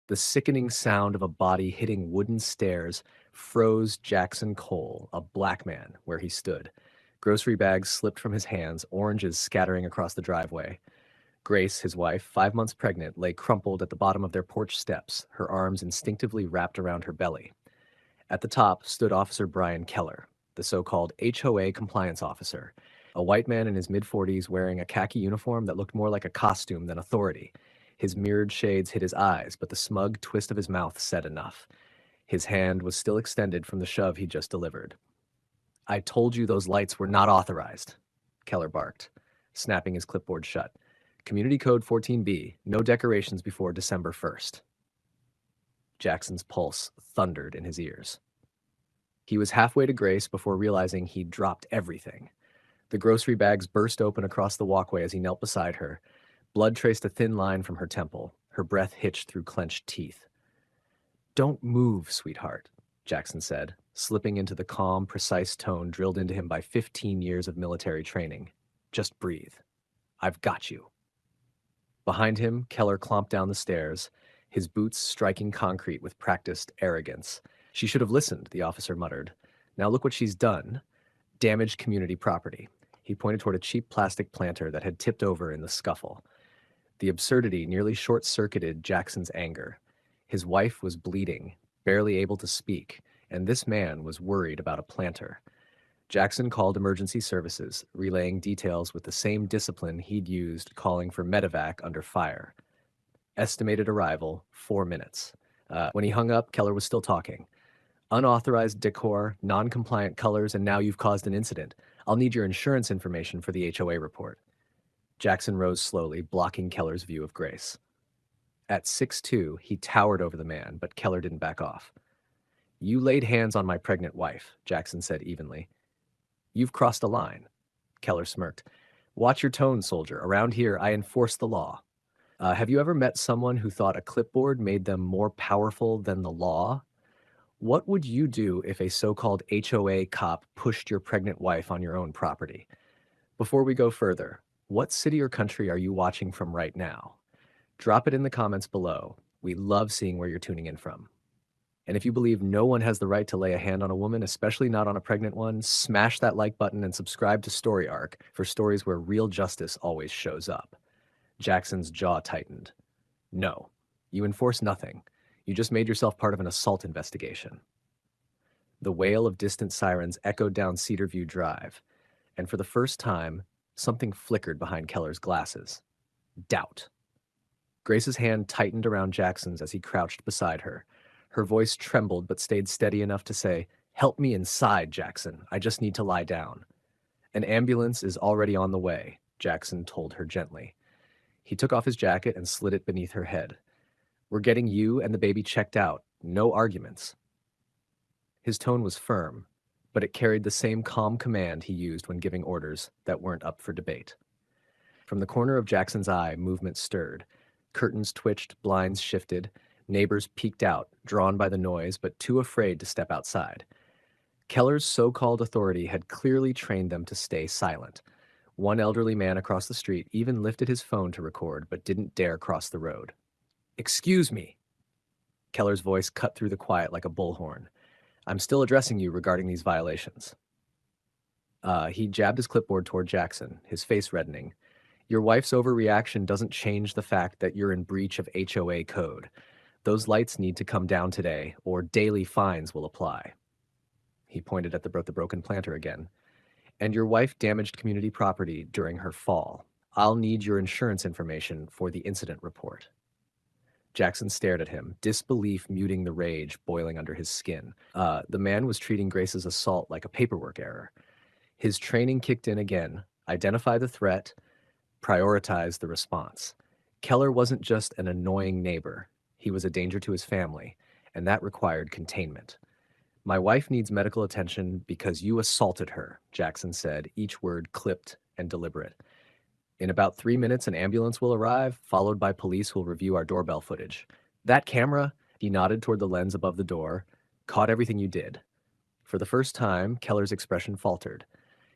The sickening sound of a body hitting wooden stairs froze Jackson Cole, a black man, where he stood. Grocery bags slipped from his hands, oranges scattering across the driveway. Grace, his wife, 5 months pregnant, lay crumpled at the bottom of their porch steps, her arms instinctively wrapped around her belly. At the top stood Officer Brian Keller, the so-called HOA compliance officer, a white man in his mid-40s wearing a khaki uniform that looked more like a costume than authority. His mirrored shades hid his eyes, but the smug twist of his mouth said enough. His hand was still extended from the shove he just delivered. "I told you those lights were not authorized," Keller barked, snapping his clipboard shut. "Community Code 14B, no decorations before December 1st. Jackson's pulse thundered in his ears. He was halfway to Grace before realizing he'd dropped everything. The grocery bags burst open across the walkway as he knelt beside her. Blood traced a thin line from her temple. Her breath hitched through clenched teeth. "Don't move, sweetheart," Jackson said, slipping into the calm, precise tone drilled into him by 15 years of military training. "Just breathe. I've got you." Behind him, Keller clomped down the stairs, his boots striking concrete with practiced arrogance. "She should have listened," the officer muttered. "Now look what she's done. Damaged community property." He pointed toward a cheap plastic planter that had tipped over in the scuffle. The absurdity nearly short-circuited Jackson's anger. His wife was bleeding, barely able to speak, and this man was worried about a planter. Jackson called emergency services, relaying details with the same discipline he'd used calling for medevac under fire. Estimated arrival, 4 minutes. When he hung up, Keller was still talking. "Unauthorized decor, non-compliant colors, and now you've caused an incident. I'll need your insurance information for the HOA report." Jackson rose slowly, blocking Keller's view of Grace. At 6'2", he towered over the man, but Keller didn't back off. "You laid hands on my pregnant wife," Jackson said evenly. "You've crossed a line." Keller smirked. "Watch your tone, soldier. Around here, I enforce the law." Have you ever met someone who thought a clipboard made them more powerful than the law? What would you do if a so-called HOA cop pushed your pregnant wife on your own property? Before we go further, what city or country are you watching from right now? Drop it in the comments below. We love seeing where you're tuning in from. And if you believe no one has the right to lay a hand on a woman, especially not on a pregnant one, smash that like button and subscribe to Story Arc for stories where real justice always shows up. Jackson's jaw tightened. "No, you enforce nothing. You just made yourself part of an assault investigation." The wail of distant sirens echoed down Cedarview Drive, and for the first time, something flickered behind Keller's glasses. Doubt. Grace's hand tightened around Jackson's as he crouched beside her. Her voice trembled but stayed steady enough to say, "Help me inside, Jackson. I just need to lie down." "An ambulance is already on the way," Jackson told her gently. He took off his jacket and slid it beneath her head. "We're getting you and the baby checked out. No arguments." His tone was firm, but it carried the same calm command he used when giving orders that weren't up for debate. From the corner of Jackson's eye, movement stirred. Curtains twitched, blinds shifted. Neighbors peeked out, drawn by the noise, but too afraid to step outside. Keller's so-called authority had clearly trained them to stay silent. One elderly man across the street even lifted his phone to record, but didn't dare cross the road. "Excuse me." Keller's voice cut through the quiet like a bullhorn. "I'm still addressing you regarding these violations." He jabbed his clipboard toward Jackson, his face reddening. "Your wife's overreaction doesn't change the fact that you're in breach of HOA code. Those lights need to come down today, or daily fines will apply." He pointed at the broken planter again. "And your wife damaged community property during her fall. I'll need your insurance information for the incident report." Jackson stared at him, disbelief muting the rage boiling under his skin. The man was treating Grace's assault like a paperwork error. His training kicked in again. Identify the threat, prioritize the response. Keller wasn't just an annoying neighbor. He was a danger to his family, and that required containment. "My wife needs medical attention because you assaulted her," Jackson said, each word clipped and deliberate. "In about 3 minutes, an ambulance will arrive, followed by police who will review our doorbell footage. That camera," he nodded toward the lens above the door, "caught everything you did." For the first time, Keller's expression faltered.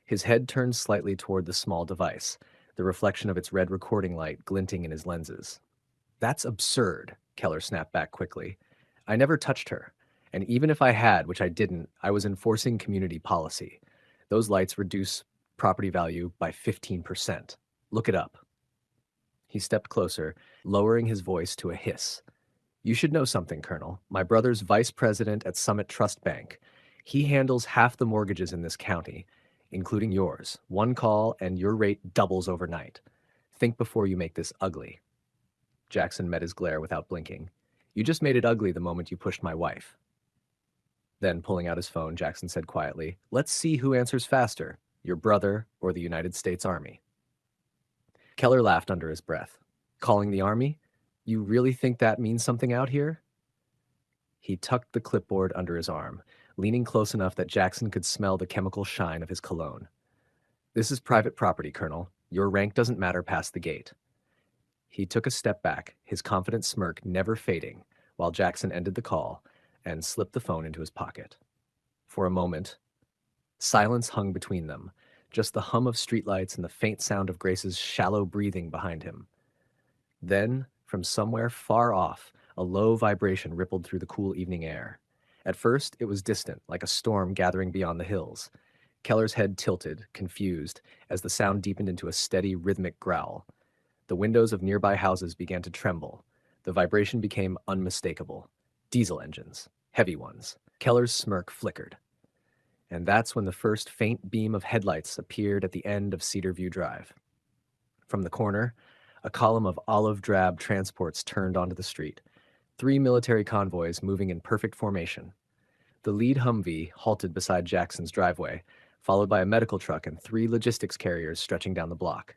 His head turned slightly toward the small device, the reflection of its red recording light glinting in his lenses. "That's absurd," Keller snapped back quickly. I never touched her. And even if I had, which I didn't, I was enforcing community policy. Those lights reduce property value by 15%. Look it up. He stepped closer, lowering his voice to a hiss. You should know something, Colonel. My brother's vice president at Summit Trust Bank. He handles half the mortgages in this county, including yours. One call and your rate doubles overnight. Think before you make this ugly. Jackson met his glare without blinking. You just made it ugly the moment you pushed my wife. Then, pulling out his phone, Jackson said quietly, Let's see who answers faster, your brother or the United States Army. Keller laughed under his breath. Calling the Army? You really think that means something out here? He tucked the clipboard under his arm, leaning close enough that Jackson could smell the chemical shine of his cologne. This is private property, Colonel. Your rank doesn't matter past the gate. He took a step back, his confident smirk never fading, while Jackson ended the call and slipped the phone into his pocket. For a moment, silence hung between them, just the hum of streetlights and the faint sound of Grace's shallow breathing behind him. Then, from somewhere far off, a low vibration rippled through the cool evening air. At first, it was distant, like a storm gathering beyond the hills. Keller's head tilted, confused, as the sound deepened into a steady, rhythmic growl. The windows of nearby houses began to tremble. The vibration became unmistakable. Diesel engines, heavy ones. Keller's smirk flickered. And that's when the first faint beam of headlights appeared at the end of Cedar View Drive. From the corner, a column of olive-drab transports turned onto the street. 3 military convoys moving in perfect formation. The lead Humvee halted beside Jackson's driveway, followed by a medical truck and 3 logistics carriers stretching down the block.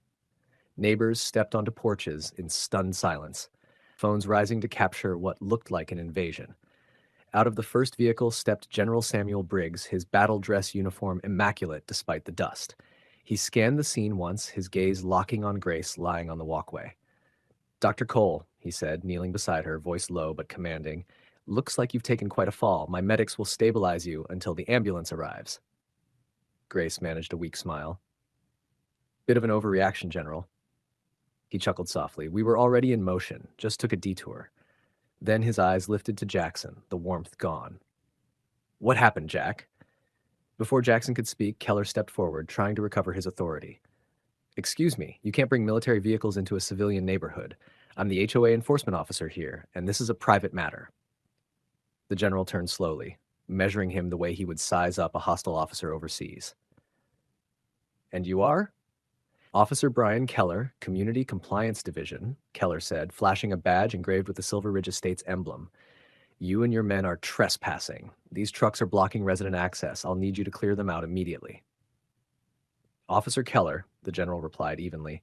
Neighbors stepped onto porches in stunned silence, phones rising to capture what looked like an invasion. Out of the first vehicle stepped General Samuel Briggs, his battle dress uniform immaculate despite the dust. He scanned the scene once, his gaze locking on Grace lying on the walkway. Dr. Cole, he said, kneeling beside her, voice low but commanding, looks like you've taken quite a fall. My medics will stabilize you until the ambulance arrives. Grace managed a weak smile. Bit of an overreaction, General. He chuckled softly. We were already in motion, just took a detour. Then his eyes lifted to Jackson, the warmth gone. What happened, Jack? Before Jackson could speak, Keller stepped forward, trying to recover his authority. Excuse me, you can't bring military vehicles into a civilian neighborhood. I'm the HOA enforcement officer here, and this is a private matter. The general turned slowly, measuring him the way he would size up a hostile officer overseas. And you are? Officer Brian Keller, Community Compliance Division, Keller said, flashing a badge engraved with the Silver Ridge Estates emblem. You and your men are trespassing. These trucks are blocking resident access. I'll need you to clear them out immediately. Officer Keller, the general replied evenly,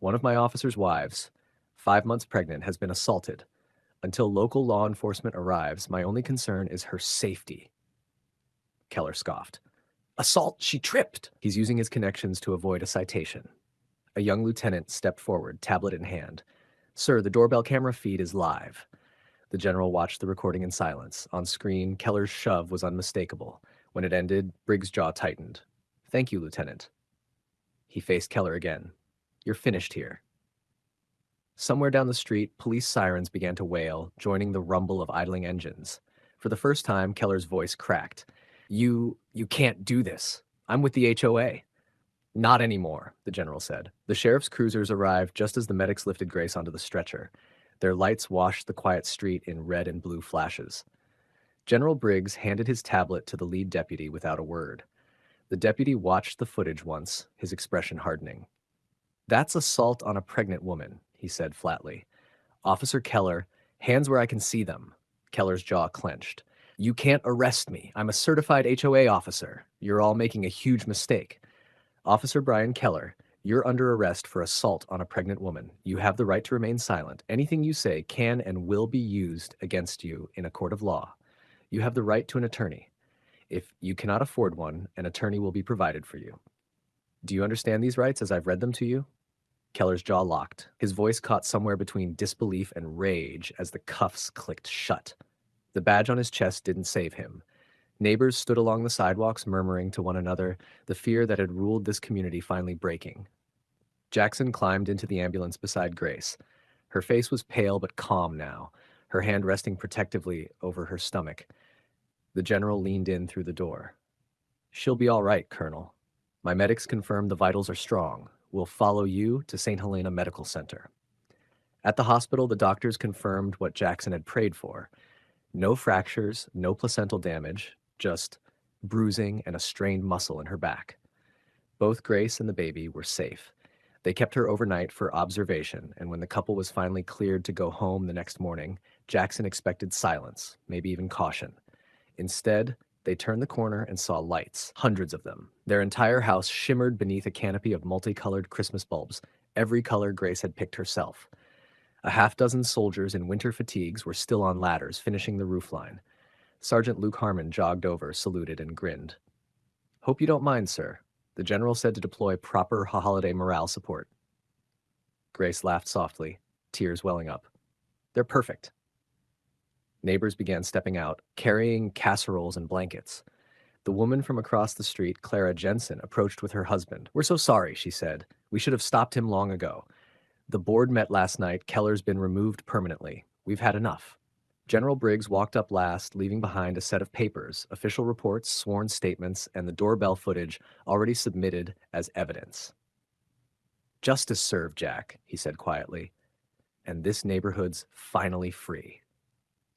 one of my officer's wives, 5 months pregnant, has been assaulted. Until local law enforcement arrives, my only concern is her safety. Keller scoffed. Assault, she tripped. He's using his connections to avoid a citation. A young lieutenant stepped forward, tablet in hand. Sir, the doorbell camera feed is live. The general watched the recording in silence. On screen, Keller's shove was unmistakable. When it ended, Briggs' jaw tightened. Thank you, Lieutenant. He faced Keller again. You're finished here. Somewhere down the street, police sirens began to wail, joining the rumble of idling engines. For the first time, Keller's voice cracked. You can't do this. I'm with the HOA. Not anymore, the general said. The sheriff's cruisers arrived just as the medics lifted Grace onto the stretcher. Their lights washed the quiet street in red and blue flashes. General Briggs handed his tablet to the lead deputy without a word. The deputy watched the footage once, his expression hardening. That's assault on a pregnant woman, he said flatly. Officer Keller, hands where I can see them. Keller's jaw clenched. You can't arrest me. I'm a certified HOA officer. You're all making a huge mistake. Officer Brian Keller, you're under arrest for assault on a pregnant woman. You have the right to remain silent. Anything you say can and will be used against you in a court of law. You have the right to an attorney. If you cannot afford one, an attorney will be provided for you. Do you understand these rights as I've read them to you? Keller's jaw locked. His voice caught somewhere between disbelief and rage as the cuffs clicked shut. The badge on his chest didn't save him. Neighbors stood along the sidewalks murmuring to one another, the fear that had ruled this community finally breaking. Jackson climbed into the ambulance beside Grace. Her face was pale but calm now. her hand resting protectively over her stomach. The general leaned in through the door. "She'll be all right, Colonel. My medics confirmed the vitals are strong. We'll follow you to St. Helena Medical Center." At the hospital, the doctors confirmed what Jackson had prayed for. No fractures, no placental damage, just bruising and a strained muscle in her back. Both Grace and the baby were safe. They kept her overnight for observation, and when the couple was finally cleared to go home the next morning, Jackson expected silence, maybe even caution. Instead, they turned the corner and saw lights, hundreds of them. Their entire house shimmered beneath a canopy of multicolored Christmas bulbs, every color Grace had picked herself. A half-dozen soldiers in winter fatigues were still on ladders, finishing the roofline. Sergeant Luke Harmon jogged over, saluted, and grinned. "Hope you don't mind, sir." The general said to deploy proper holiday morale support. Grace laughed softly, tears welling up. "They're perfect." Neighbors began stepping out, carrying casseroles and blankets. The woman from across the street, Clara Jensen, approached with her husband. "We're so sorry," she said. "We should have stopped him long ago. The board met last night. Keller's been removed permanently. We've had enough." General Briggs walked up last, leaving behind a set of papers, official reports, sworn statements, and the doorbell footage already submitted as evidence. "Justice served, Jack," he said quietly, "and this neighborhood's finally free."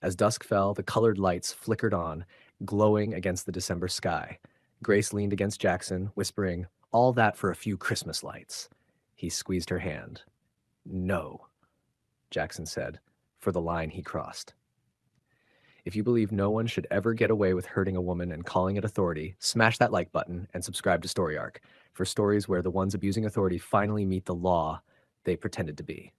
As dusk fell, the colored lights flickered on, glowing against the December sky. Grace leaned against Jackson, whispering, "All that for a few Christmas lights." He squeezed her hand. "No," Jackson said, for the line he crossed. If you believe no one should ever get away with hurting a woman and calling it authority, smash that like button and subscribe to Story Arc for stories where the ones abusing authority finally meet the law they pretended to be.